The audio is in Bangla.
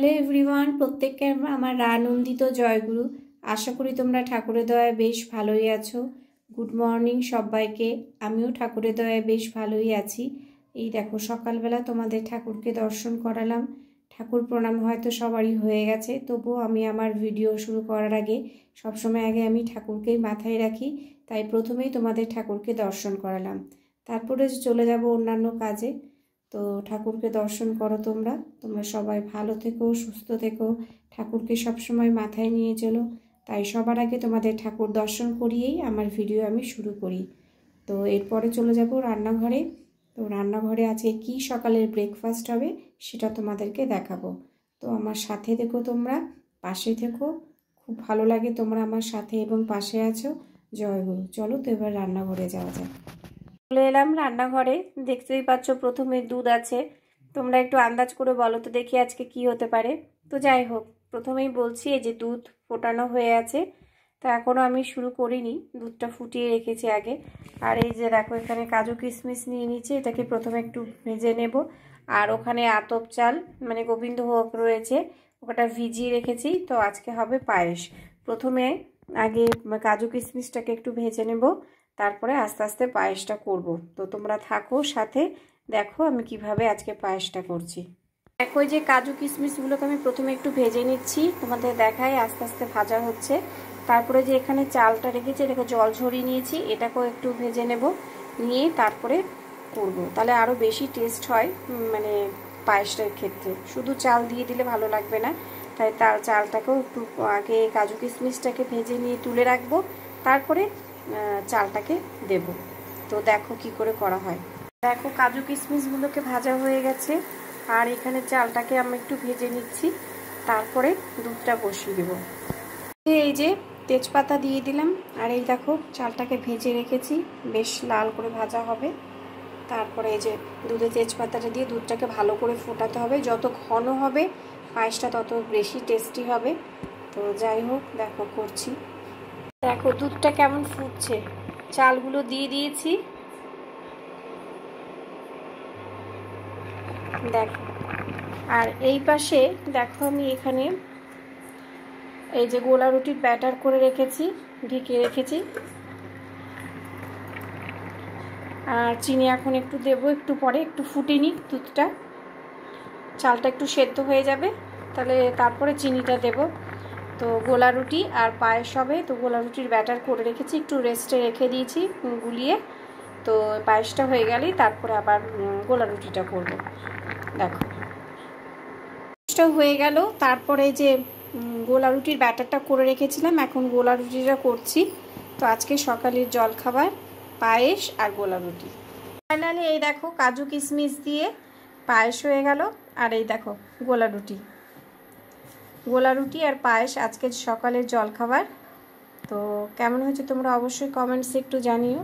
হ্যালো এভরিওয়ান, প্রত্যেককে আমার আনন্দিত জয়গুরু। আশা করি তোমরা ঠাকুরের দয়ায় বেশ ভালোই আছো। গুড মর্নিং সবাইকে। আমিও ঠাকুরের দয়ায় বেশ ভালোই আছি। এই দেখো সকালবেলা তোমাদের ঠাকুরকে দর্শন করালাম। ঠাকুর প্রণাম হয়তো সবারই হয়ে গেছে, তবুও আমি আমার ভিডিও শুরু করার আগে সবসময় আগে আমি ঠাকুরকেই মাথায় রাখি, তাই প্রথমেই তোমাদের ঠাকুরকে দর্শন করালাম। তারপরে চলে যাব অন্যান্য কাজে। তো ঠাকুরকে দর্শন করো তোমরা সবাই ভালো থেকো, সুস্থ থেকো, ঠাকুরকে সবসময় মাথায় নিয়ে চলো। তাই সবার আগে তোমাদের ঠাকুর দর্শন করিয়েই আমার ভিডিও আমি শুরু করি। তো এরপরে চলে যাব রান্নাঘরে। তো রান্নাঘরে আজকে কি সকালের ব্রেকফাস্ট হবে সেটা তোমাদেরকে দেখাবো। তো আমার সাথে থেকো, তোমরা পাশে থেকো। খুব ভালো লাগে তোমরা আমার সাথে এবং পাশে আছো। জয়গুরু। চলো তো এবার রান্নাঘরে যাওয়া যাক। চলে এলাম রান্নাঘরে। দেখতেই পাচ্ছ প্রথমে দুধ আছে। তোমরা একটু আন্দাজ করে বলো তো দেখি আজকে কি হতে পারে। তো যাই হোক, প্রথমেই বলছি এই যে দুধ ফোটানো হয়ে আছে। তো এখনও আমি শুরু করিনি, দুধটা ফুটিয়ে রেখেছি আগে। আর এই যে দেখো এখানে কাজু কিশমিশ নিয়ে নিচ্ছি, এটাকে প্রথমে একটু ভেজে নেব। আর ওখানে আতপ চাল মানে গোবিন্দভোগ রয়েছে, ওটা ভিজিয়ে রেখেছি। তো আজকে হবে পায়েস। প্রথমে আগে কাজু কিশমিশটাকে একটু ভেজে নেব, তারপরে আস্তে আস্তে পায়েসটা করব। তো তোমরা থাকো সাথে, দেখো আমি কিভাবে আজকে পায়েসটা করছি। দেখো যে কাজু কিশমিশগুলোকে আমি প্রথমে একটু ভেজে নিচ্ছি, তোমাদের দেখাই আস্তে আস্তে ভাজা হচ্ছে। তারপরে যে এখানে চালটা রেখেছি, এটাকে জল ঝরিয়ে নিয়েছি, এটাকেও একটু ভেজে নেব, নিয়ে তারপরে করব। তাহলে আরও বেশি টেস্ট হয় মানে পায়েসটার ক্ষেত্রে। শুধু চাল দিয়ে দিলে ভালো লাগবে না, তাই তার চালটাকেও একটু আগে কাজু কিশমিশটাকে ভেজে নিয়ে তুলে রাখবো, তারপরে চালটাকে দেব। তো দেখো কি করে করা হয়। দেখো কাজু কিশমিশগুলোকে ভাজা হয়ে গেছে, আর এখানে চালটাকে আমি একটু ভেজে নিচ্ছি, তারপরে দুধটা বসিয়ে দেবো। এই যে তেজপাতা দিয়ে দিলাম, আর এই দেখো চালটাকে ভেজে রেখেছি, বেশ লাল করে ভাজা হবে। তারপরে এই যে দুধে তেজপাতাটা দিয়ে দুধটাকে ভালো করে ফোটাতে হবে। যত ঘন হবে পায়েসটা তত বেশি টেস্টি হবে। তো যাই হোক, দেখো করছি। দেখো দুধটা কেমন ফুটছে, চালগুলো দিয়ে দিয়েছি। দেখো, আর এই পাশে দেখো আমি এখানে এই যে গোলা রুটির ব্যাটার করে রেখেছি, ঢেকে রেখেছি। আর চিনি এখন একটু দেবো, একটু পরে, একটু ফুটে নিক দুধটা, চালটা একটু সেদ্ধ হয়ে যাবে, তাহলে তারপরে চিনিটা দেব। তো গোলা রুটি আর পায়েস হবে। তো গোলা রুটির ব্যাটার করে রেখেছি, একটু রেস্টে রেখে দিয়েছি গুলিয়ে। তো পায়েসটা হয়ে গেলেই তারপরে আবার গোলা রুটিটা করব। দেখো পায়েসটা হয়ে গেল, তারপরে যে গোলা রুটির ব্যাটারটা করে রেখেছিলাম, এখন গোলা রুটিটা করছি। তো আজকে সকালের জলখাবার পায়েস আর গোলা রুটি। ফাইনালি এই দেখো কাজু কিশমিশ দিয়ে পায়েস হয়ে গেল, আর এই দেখো গোলা রুটি আর পায়েস আজকে সকালের জলখাবার। তো কেমন হয়েছে তোমরা অবশ্যই কমেন্টসে একটু জানিও।